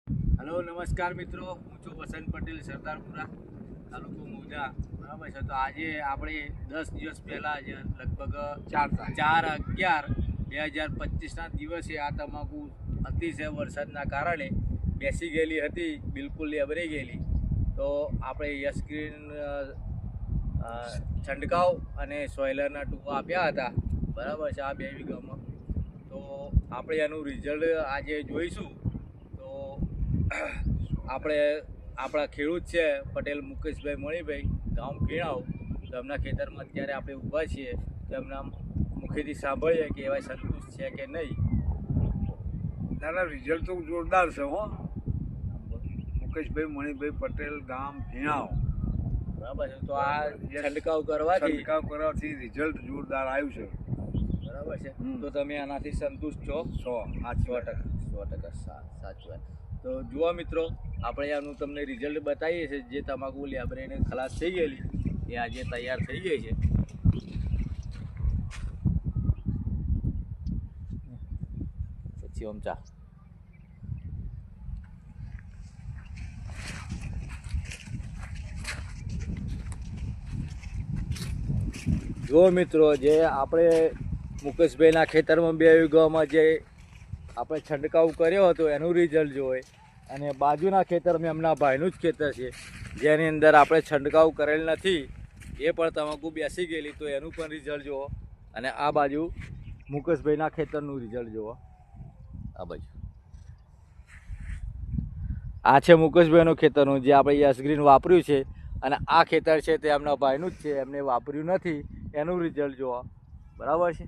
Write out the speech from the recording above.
Hello નમસ્કાર મિત્રો, હું છું વસંત પટેલ, સરદારપુરા, તાલુકો મોજા. બરાબર છે. તો આજે આપણે 10 દિવસ પહેલાં લગભગ 4/11/2025ના દિવસે આ તમાકુ અતિશય વરસાદના કારણે બેસી ગયેલી હતી, બિલકુલ લેબરાઈ ગયેલી. તો આપણે યશગ્રીન છંટકાવ અને સોઇલરના ટૂંકા આપ્યા હતા. બરાબર છે. આ 2 વીઘામાં તો આપણે એનું રિઝલ્ટ આજે જોઈશું. તો આપણે આપણા ખેડૂત છે પટેલ મુકેશભાઈ મણિભાઈ, ગામ ભીણાવ. તો એમના ખેતરમાં અત્યારે આપણે ઊભા છીએ. તો એમના મુખેથી સાંભળીએ કે એવા સંતુષ્ટ છે કે નહીં. તારા રિઝલ્ટ તો જોરદાર છે હો. મુકેશભાઈ મણિભાઈ પટેલ, ગામ ભીણાવ. બરાબર છે. તો આ છંટકાવ કરવાથી રિઝલ્ટ જોરદાર આવ્યું છે. બરાબર છે. તો તમે આનાથી સંતુષ્ટ છો? 100% સાચું. તો જુઓ મિત્રો, આપણે આનું તમને રિઝલ્ટ બતાવીએ છીએ. જે તમાકુ લેબરાઈને ખલાસ થઈ ગયેલી એ આજે તૈયાર થઈ ગઈ છે. પછી ઓમચા જુઓ મિત્રો, જે આપણે મુકેશભાઈના ખેતરમાં 2 વીઘામાં જે આપણે છંટકાવ કર્યો હતો એનું રિઝલ્ટ જોવે, અને બાજુના ખેતરમાં એમના ભાઈનું જ ખેતર છે જેની અંદર આપણે છંટકાવ કરેલ નથી, એ પણ તમાકુ બેસી ગયેલી. તો એનું પણ રિઝલ્ટ જુઓ, અને આ બાજુ મુકેશભાઈના ખેતરનું રિઝલ્ટ જુઓ. આ બાજુ આ છે મુકેશભાઈનું ખેતરનું, જે આપણે યશગ્રીન વાપર્યું છે. અને આ ખેતર છે તે એમના ભાઈનું જ છે, એમને વાપર્યું નથી, એનું રિઝલ્ટ જુઓ. બરાબર છે.